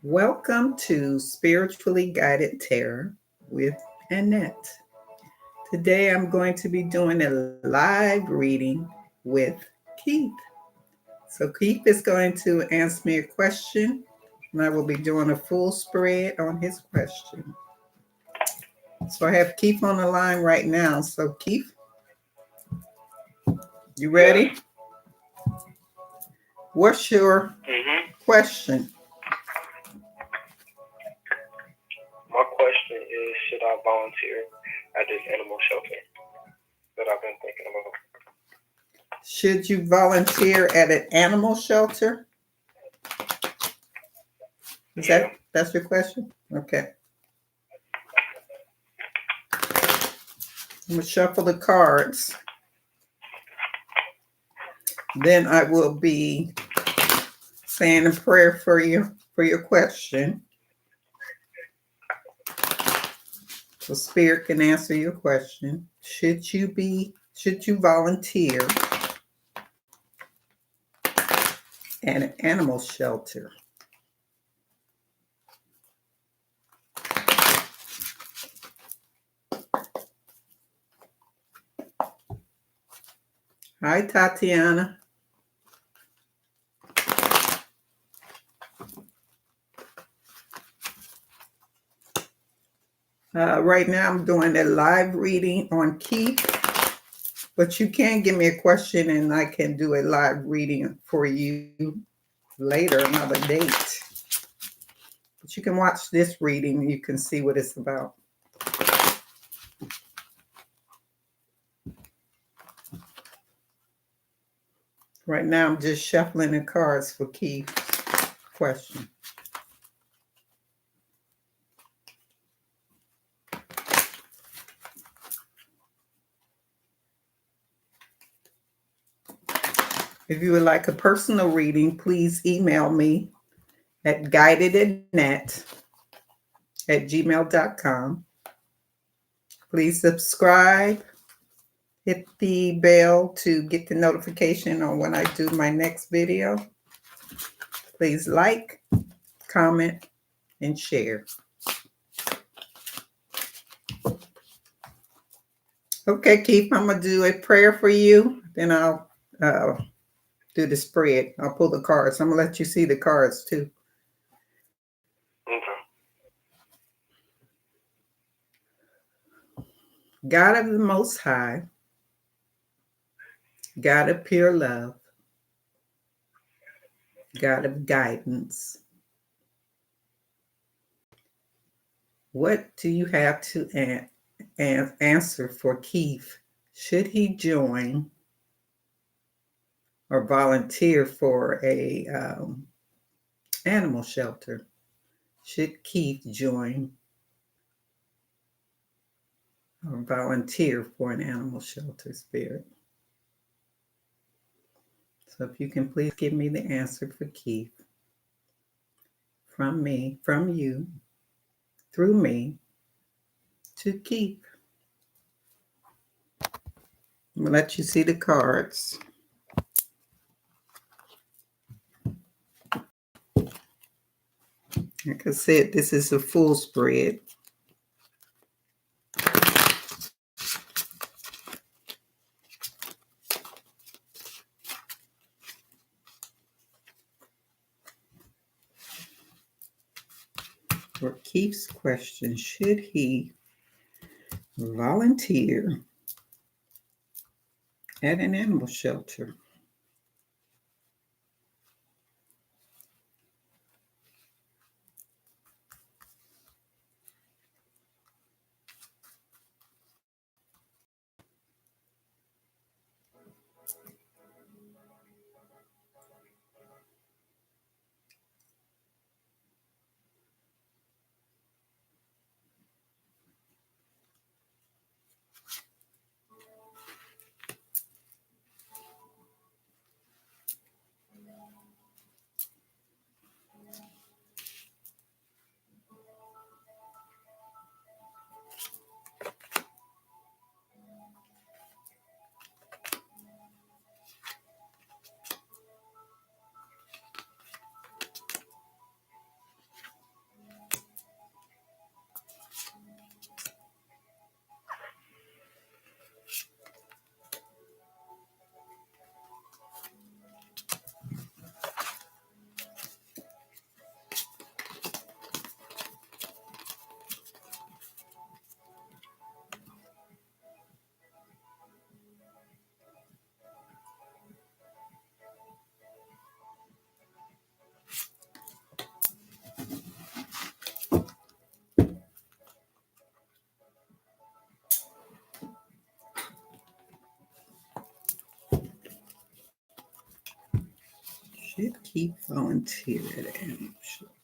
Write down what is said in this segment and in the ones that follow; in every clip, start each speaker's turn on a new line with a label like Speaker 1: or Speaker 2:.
Speaker 1: Welcome to Spiritually Guided Terror with Annette. Today I'm going to be doing a live reading with Keith. So, Keith is going to answer me a question, and I will be doing a full spread on his question. So, I have Keith on the line right now. So, Keith, you
Speaker 2: Yes.
Speaker 1: ready? What's your question?
Speaker 2: My question is, should I volunteer at this animal shelter that I've been thinking about?
Speaker 1: Should you volunteer at an animal shelter? Is
Speaker 2: Yeah.
Speaker 1: that's your question? Okay. I'm gonna shuffle the cards. Then I will be saying a prayer for your question. So Spirit can answer your question. Should you volunteer at an animal shelter? Hi, Tatiana. Right now, I'm doing a live reading on Keith, but you can give me a question and I can do a live reading for you later, another date. But you can watch this reading, you can see what it's about. Right now, I'm just shuffling the cards for Keith's question. If you would like a personal reading, please email me at guidedannette@gmail.com. Please subscribe, hit the bell to get the notification on when I do my next video. Please like, comment, and share. Okay, Keith, I'm going to do a prayer for you. Then I'll do the spread. I'll pull the cards. I'm going to let you see the cards too.
Speaker 2: Okay.
Speaker 1: God of the Most High, God of pure love, God of guidance, what do you have to answer for Keith? Should he join or volunteer for a animal shelter? Should Keith join or volunteer for an animal shelter, Spirit? So if you can please give me the answer for Keith from me, from you, through me, to Keith. I'm going to let you see the cards. Like I said, this is a full spread. For Keith's question, should he volunteer at an animal shelter? Should Keith volunteer at animal shelter?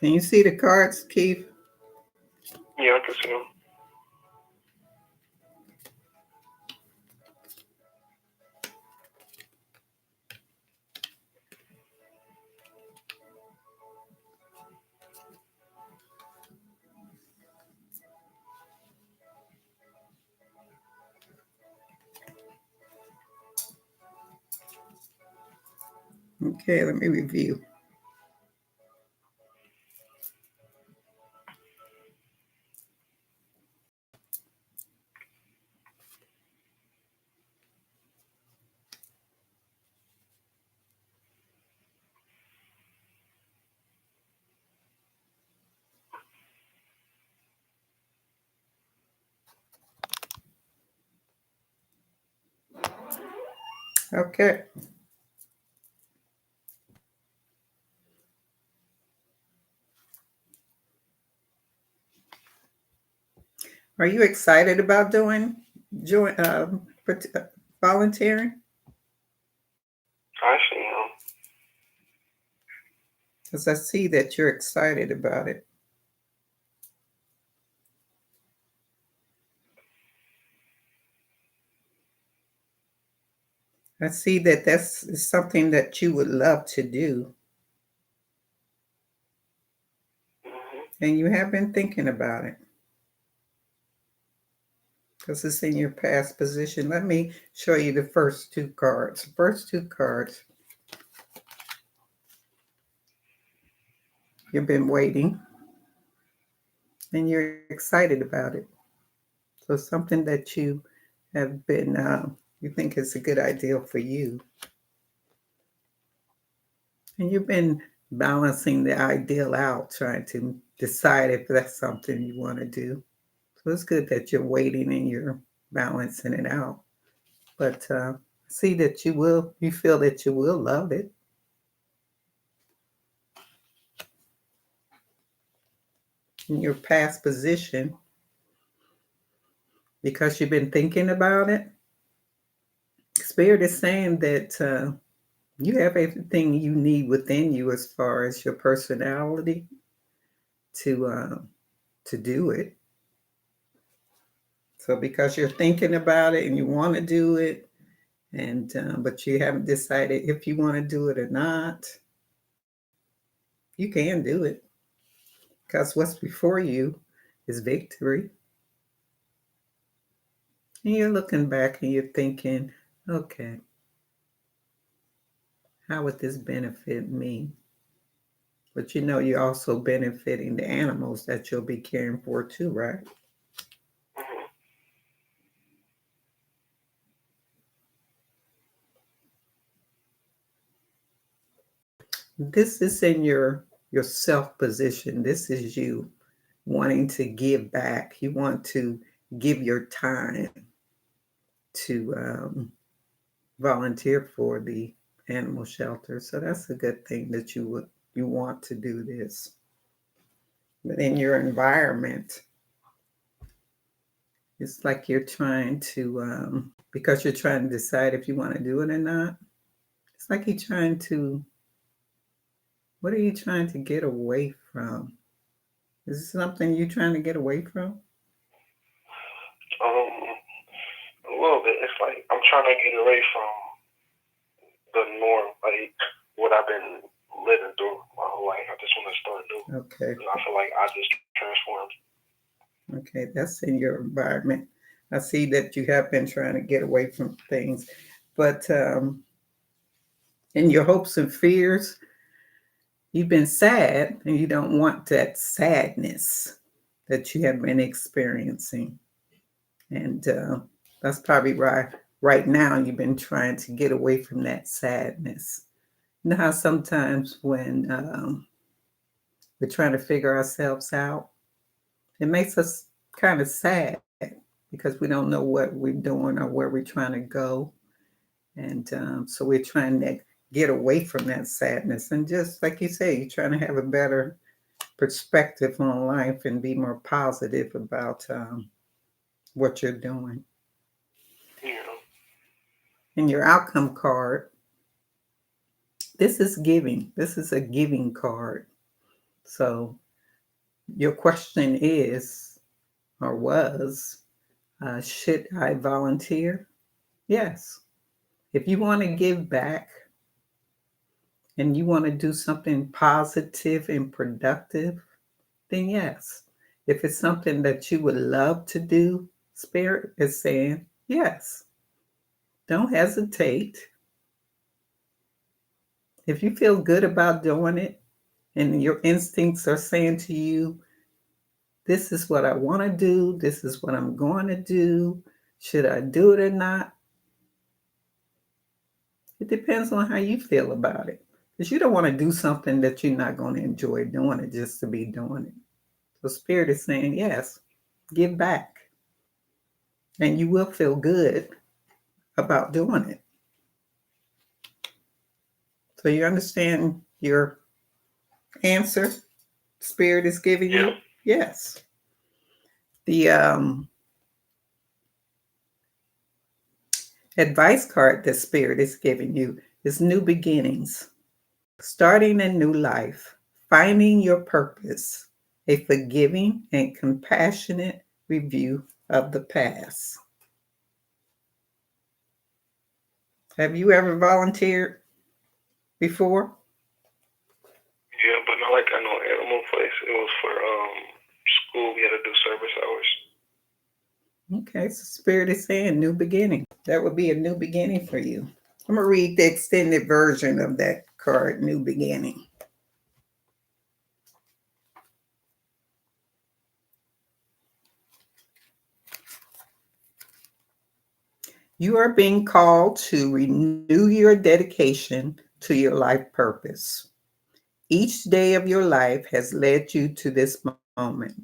Speaker 1: Can you see the cards, Keith?
Speaker 2: Yeah, I can see them.
Speaker 1: Okay, let me review. Okay. Are you excited about volunteering?
Speaker 2: I actually am.
Speaker 1: Because I see that you're excited about it. I see that that's something that you would love to do. And you have been thinking about it. Because it's in your past position. Let me show you the first two cards. First two cards. You've been waiting. And you're excited about it. So something that you have been, you think is a good idea for you. And you've been balancing the ideal out, trying to decide if that's something you want to do. So it's good that you're waiting and you're balancing it out. But see that you feel that you will love it. In your past position, because you've been thinking about it, Spirit is saying that you have everything you need within you as far as your personality to do it. So because you're thinking about it and you want to do it, and but you haven't decided if you want to do it or not, you can do it because what's before you is victory. And you're looking back and you're thinking, okay, how would this benefit me? But you know, you're also benefiting the animals that you'll be caring for too, right? This is in your self position. This is you wanting to give back. You want to give your time to volunteer for the animal shelter. So that's a good thing that you want to do this. But in your environment, it's like you're trying to because you're trying to decide if you want to do it or not. It's like you're trying to. What are you trying to get away from? Is this something you're trying to get away from?
Speaker 2: A little bit. It's like I'm trying to get away from the norm, like what I've been living
Speaker 1: Okay.
Speaker 2: And I feel like I just transformed.
Speaker 1: Okay. That's in your environment. I see that you have been trying to get away from things, but in your hopes and fears, you've been sad and you don't want that sadness that you have been experiencing. And that's probably why right now you've been trying to get away from that sadness. You know how sometimes when we're trying to figure ourselves out, it makes us kind of sad because we don't know what we're doing or where we're trying to go. And so we're trying to get away from that sadness. And just like you say, you're trying to have a better perspective on life and be more positive about what you're doing.
Speaker 2: Yeah.
Speaker 1: In your outcome card, this is giving. This is a giving card. So your question is or was, should I volunteer? Yes. If you want to give back and you want to do something positive and productive, then yes. If it's something that you would love to do, Spirit is saying yes. Don't hesitate. If you feel good about doing it and your instincts are saying to you, this is what I want to do, this is what I'm going to do, should I do it or not? It depends on how you feel about it. Because you don't want to do something that you're not going to enjoy doing it just to be doing it. So Spirit is saying, yes, give back. And you will feel good about doing it. So you understand your answer Spirit is giving
Speaker 2: Yeah.
Speaker 1: you? Yes. The advice card that Spirit is giving you is new beginnings, starting a new life, finding your purpose, a forgiving and compassionate review of the past. Have you ever volunteered before?
Speaker 2: Yeah, but not like I know animal place. It was for school. We had to do service hours.
Speaker 1: Okay, so Spirit is saying new beginning. That would be a new beginning for you. I'm going to read the extended version of that card, New Beginning. You are being called to renew your dedication to your life purpose. Each day of your life has led you to this moment.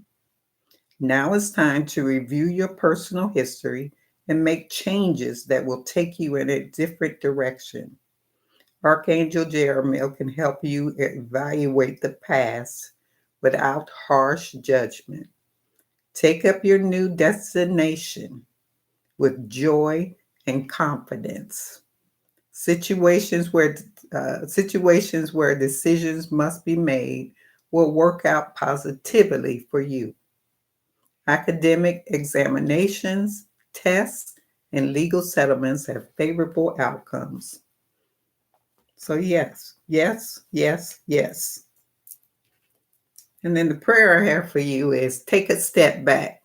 Speaker 1: Now it's time to review your personal history and make changes that will take you in a different direction. Archangel Jeremiel can help you evaluate the past without harsh judgment. Take up your new destination with joy and confidence. Situations where decisions must be made will work out positively for you. Academic examinations, tests, and legal settlements have favorable outcomes. So yes, yes, yes, yes. And then the prayer I have for you is take a step back.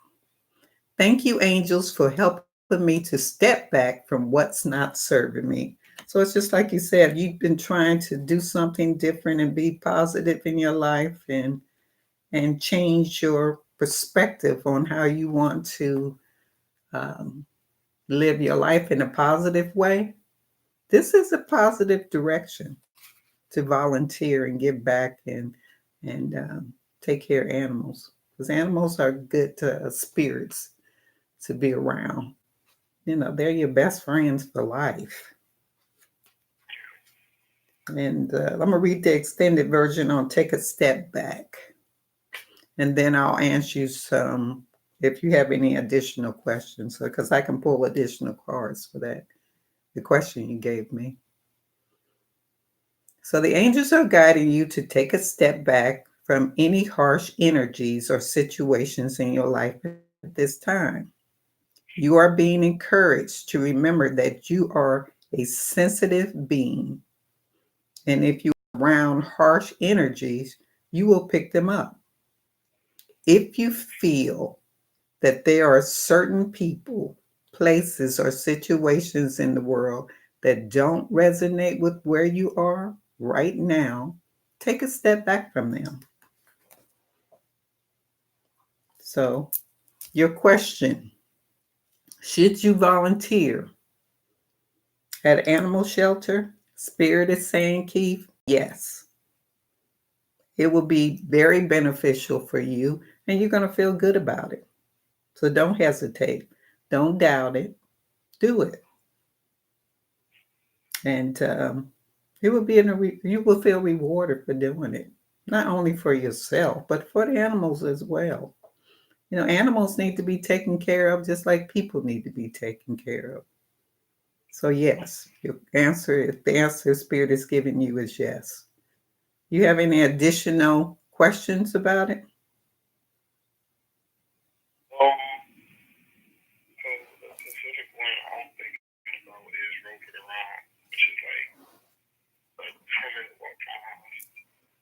Speaker 1: Thank you, angels, for helping me to step back from what's not serving me. So it's just like you said, you've been trying to do something different and be positive in your life and change your perspective on how you want to um, live your life in a positive way. This is a positive direction to volunteer and give back and take care of animals because animals are good spirits to be around. You know, they're your best friends for life. And I'm going to read the extended version on Take a Step Back. And then I'll answer you some if you have any additional questions, because I can pull additional cards for that, the question you gave me. So the angels are guiding you to take a step back from any harsh energies or situations in your life at this time. You are being encouraged to remember that you are a sensitive being. And if you're around harsh energies, you will pick them up. If you feel that there are certain people, places, or situations in the world that don't resonate with where you are right now, take a step back from them. So, your question, should you volunteer at animal shelter? Spirit is saying, Keith, yes. It will be very beneficial for you and you're going to feel good about it. So don't hesitate. Don't doubt it. Do it. And it will be you will feel rewarded for doing it. Not only for yourself, but for the animals as well. You know, animals need to be taken care of just like people need to be taken care of. So yes, your answer, if the answer Spirit is giving you is yes. You have any additional questions about it?
Speaker 2: The specific one I'm thinking about is Rover Around, which is like a 10-minute walk from my house.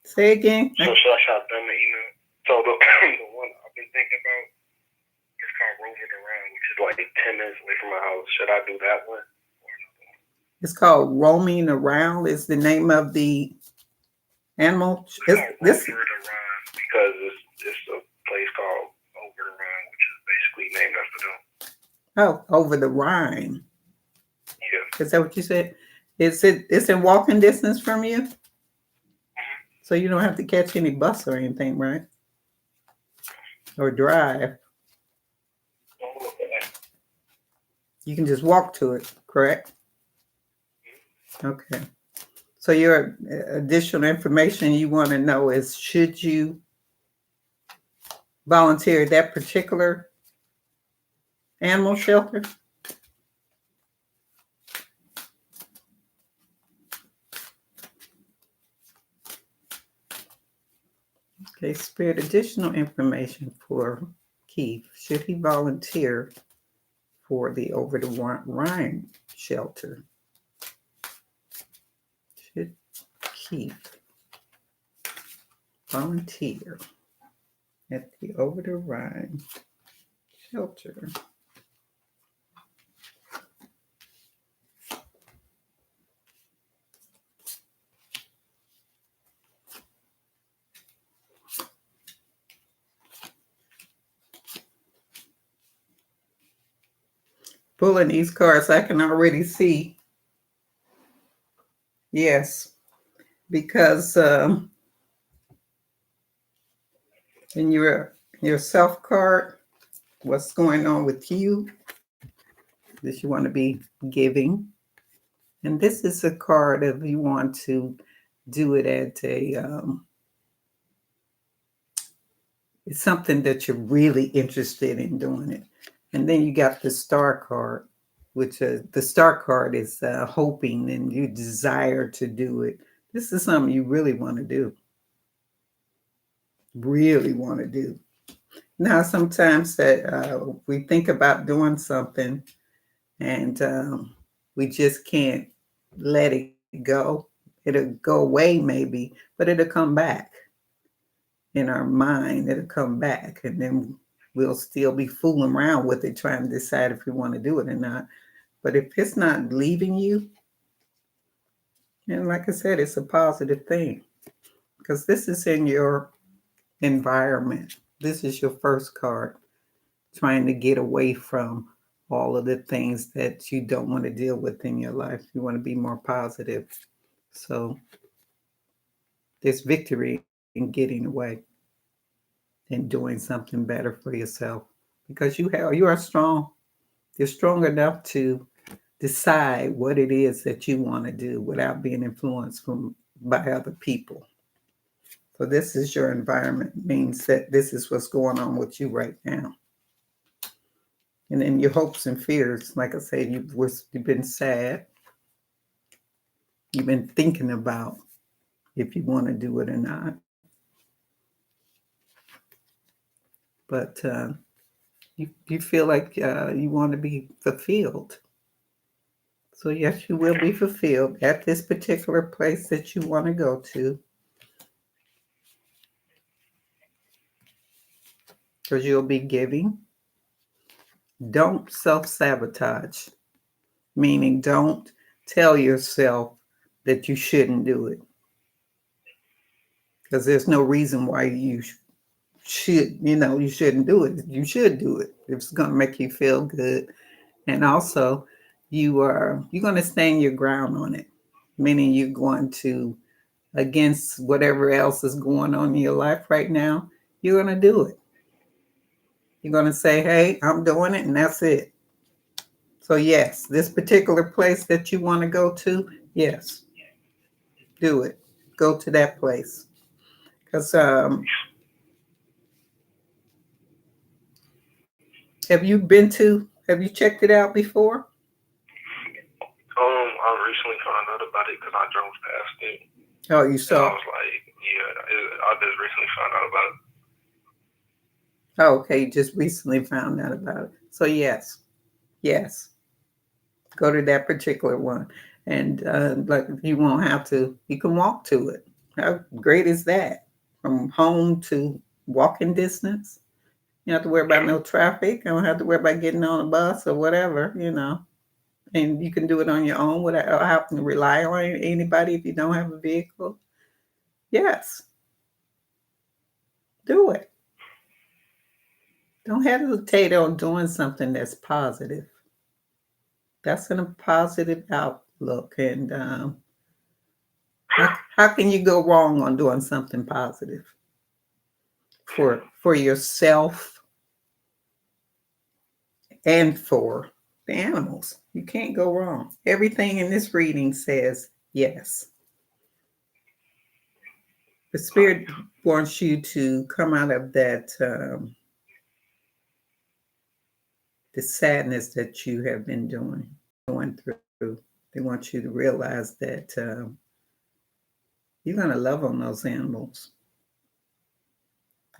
Speaker 1: Say again.
Speaker 2: So should I shop them the email? So the one I've been thinking about is called Rover Around, which is like 10 minutes away from my house. Should I do that one?
Speaker 1: It's called Roaming Around. Is the name of the animal?
Speaker 2: This Over the Rhine because it's a place called Over the Rhine, which is basically named after them.
Speaker 1: Oh, Over the Rhine.
Speaker 2: Yeah.
Speaker 1: Is that what you said? It's in walking distance from you?
Speaker 2: Mm-hmm.
Speaker 1: So you don't have to catch any bus or anything, right? Or drive. You can just walk to it, correct? Okay. So your additional information you want to know is, should you volunteer at that particular animal shelter? Okay, Spirit, additional information for Keith. Should he volunteer for the Over the Rhine shelter? Should Keith volunteer at the Over the Rhine shelter? Pulling these cards, I can already see yes, because in your self card, what's going on with you, that you want to be giving. And this is a card if you want to do it at it's something that you're really interested in doing it. And then you got the star card, which the star card is hoping and you desire to do it. This is something you really want to do. Really want to do. Now, sometimes that we think about doing something and we just can't let it go. It'll go away maybe, but it'll come back in our mind. It'll come back and then we'll still be fooling around with it, trying to decide if we want to do it or not. But if it's not leaving you, and like I said, it's a positive thing because this is in your environment. This is your first card, trying to get away from all of the things that you don't want to deal with in your life. You want to be more positive. So there's victory in getting away and doing something better for yourself because you are strong. You're strong enough to decide what it is that you want to do without being influenced by other people. So this is your environment, means that this is what's going on with you right now. And then your hopes and fears, like I said, you've been sad. You've been thinking about if you want to do it or not. But you feel like you want to be fulfilled. So yes, you will be fulfilled at this particular place that you want to go to. because you'll be giving. Don't self-sabotage, meaning don't tell yourself that you shouldn't do it, because there's no reason why you you shouldn't do it. You should do it if it's going to make you feel good. And also, you're going to stand your ground on it, meaning you're going to, against whatever else is going on in your life right now, you're going to do it. You're going to say, hey, I'm doing it, and that's it. So yes, this particular place that you want to go to, yes, do it. Go to that place. Because have you checked it out before?
Speaker 2: I recently found out about it because I drove past it.
Speaker 1: Oh, you saw?
Speaker 2: And I was like, yeah, I just recently found out about it.
Speaker 1: Oh, okay, you just recently found out about it. So yes, go to that particular one. And like you won't have to, you can walk to it. How great is that? From home to walking distance. You don't have to worry about no traffic. You don't have to worry about getting on a bus or whatever, And you can do it on your own without having to rely on anybody if you don't have a vehicle. Yes. Do it. Don't hesitate on doing something that's positive. That's in a positive outlook. And how can you go wrong on doing something positive for yourself and for the animals? You can't go wrong. Everything in this reading says yes. The spirit wants you to come out of that the sadness that you have been going through. They want you to realize that you're going to love on those animals,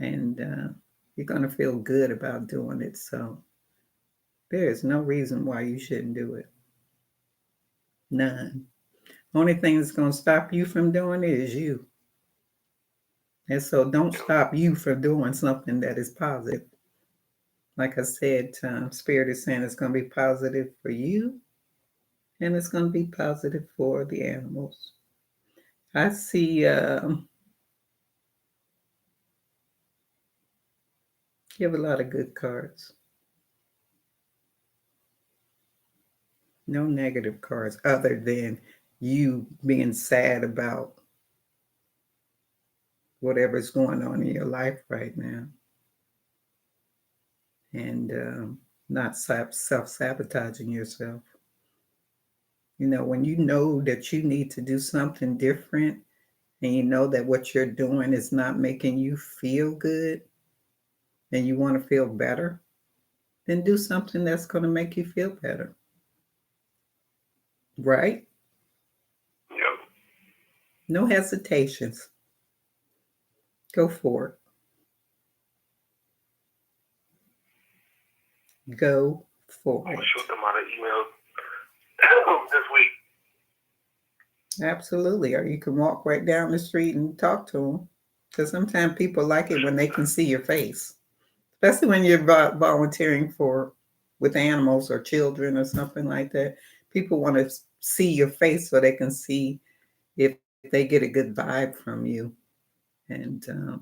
Speaker 1: and you're going to feel good about doing it. So there is no reason why you shouldn't do it. None. Only thing that's going to stop you from doing it is you. And so don't stop you from doing something that is positive. Like I said, Spirit is saying it's going to be positive for you, and it's going to be positive for the animals. I see you have a lot of good cards. No negative cards other than you being sad about whatever's going on in your life right now. And not self-sabotaging yourself. When you know that you need to do something different and you know that what you're doing is not making you feel good and you want to feel better, then do something that's going to make you feel better. Right?
Speaker 2: Yep.
Speaker 1: No hesitations. Go for it. Go for
Speaker 2: I'm
Speaker 1: it.
Speaker 2: going to shoot them out an email this week.
Speaker 1: Absolutely. Or you can walk right down the street and talk to them. Because sometimes people like it when they can see your face, especially when you're volunteering with animals or children or something like that. People want to see your face so they can see if they get a good vibe from you. And so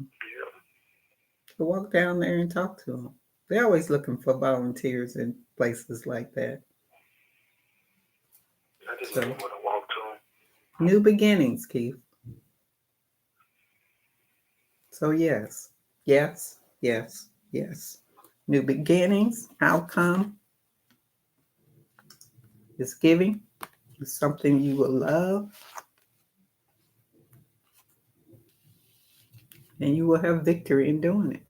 Speaker 1: walk down there and talk to them. They're always looking for volunteers in places like that.
Speaker 2: I just want to walk to them.
Speaker 1: New beginnings, Keith. So yes. New beginnings, outcome is giving. It's something you will love. And you will have victory in doing it.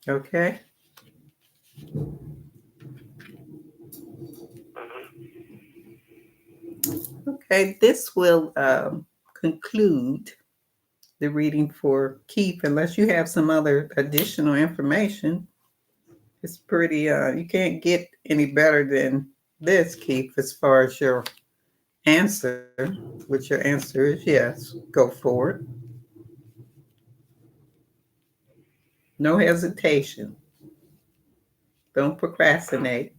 Speaker 1: Okay? Okay, this will conclude the reading for Keith, unless you have some other additional information. It's pretty, you can't get any better than this, Keith, as far as your answer, which your answer is yes, go for it. No hesitation. Don't procrastinate.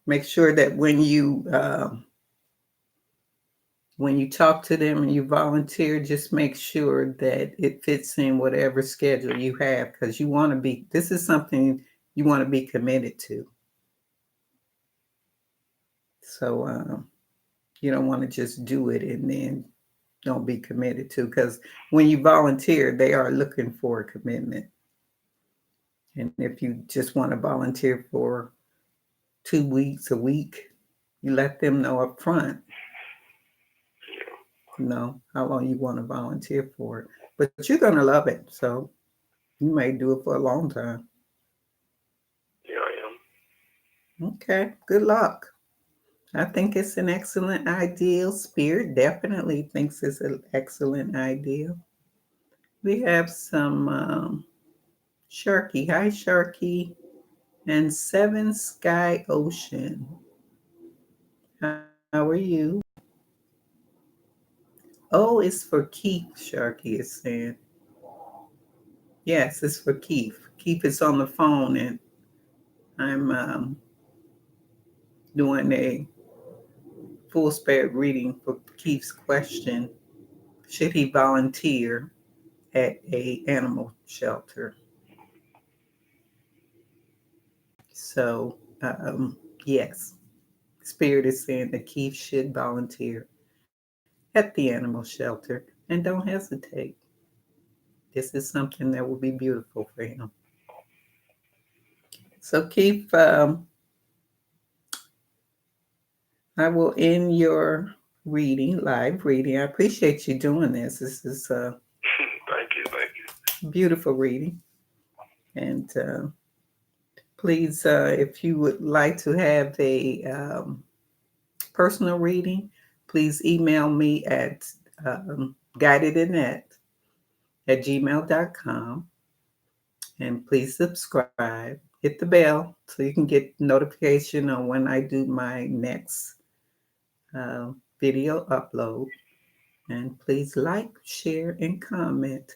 Speaker 1: Make sure that when you talk to them and you volunteer, just make sure that it fits in whatever schedule you have, because you want to be, this is something you want to be committed to. So you don't want to just do it and then don't be committed to, because when you volunteer, they are looking for a commitment. And if you just want to volunteer for 2 weeks, a week, you let them know up front, how long you want to volunteer for. But you're going to love it. So you may do it for a long time.
Speaker 2: Yeah, I am.
Speaker 1: Okay. Good luck. I think it's an excellent idea. Spirit definitely thinks it's an excellent idea. We have some Sharky. Hi, Sharky. And Seven Sky Ocean. How are you? Oh, it's for Keith, Sharky is saying. Yes, it's for Keith. Keith is on the phone, and I'm doing a full spirit reading for Keith's question. Should he volunteer at a animal shelter? So, yes, Spirit is saying that Keith should volunteer at the animal shelter, and don't hesitate. This is something that will be beautiful for him. So, Keith, I will end your reading, live reading. I appreciate you doing this. This is
Speaker 2: Thank you.
Speaker 1: Beautiful reading. And please, if you would like to have a personal reading, please email me at guidedinnet@gmail.com. And please subscribe, hit the bell so you can get notification on when I do my next video upload. And please like, share, and comment.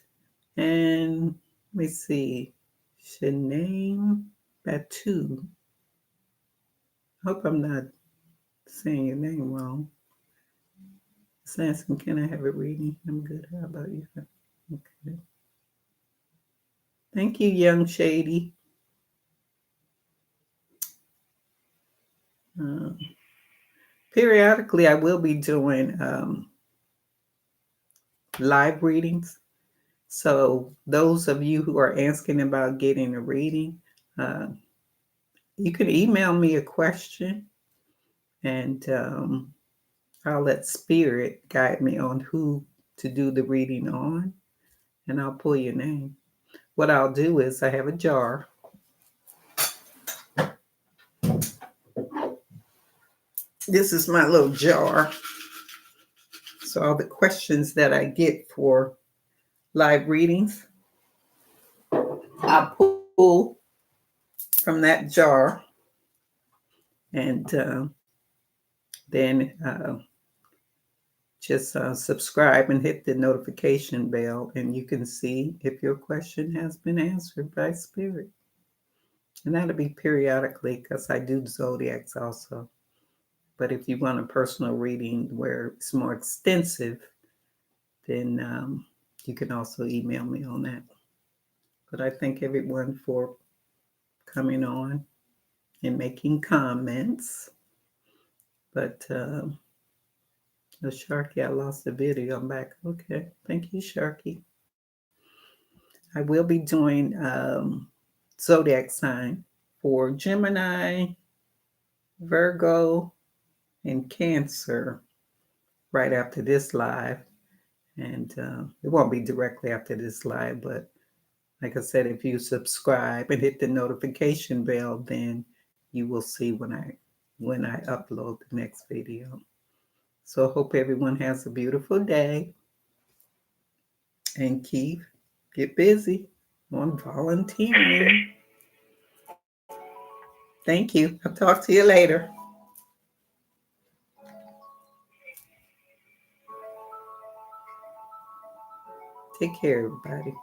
Speaker 1: And let me see, Shanae Batu. Hope I'm not saying your name wrong. Sanson, can I have a reading? I'm good. How about you? Okay. Thank you, Young Shady. Periodically, I will be doing live readings. So those of you who are asking about getting a reading, you can email me a question, and I'll let Spirit guide me on who to do the reading on, and I'll pull your name. What I'll do is I have a jar. This is my little jar. So all the questions that I get for live readings, I'll pull from that jar, and then just subscribe and hit the notification bell, and you can see if your question has been answered by Spirit. And that'll be periodically, because I do zodiacs also. But if you want a personal reading where it's more extensive, then you can also email me on that. But I thank everyone for coming on and making comments. But the Sharky, I lost the video. I'm back. Okay. Thank you, Sharky. I will be doing zodiac sign for Gemini, Virgo, and Cancer right after this live. And it won't be directly after this live, but like I said, if you subscribe and hit the notification bell, then you will see when I upload the next video. So I hope everyone has a beautiful day. And Keith, get busy on volunteering. Thank you. I'll talk to you later. Take care, everybody.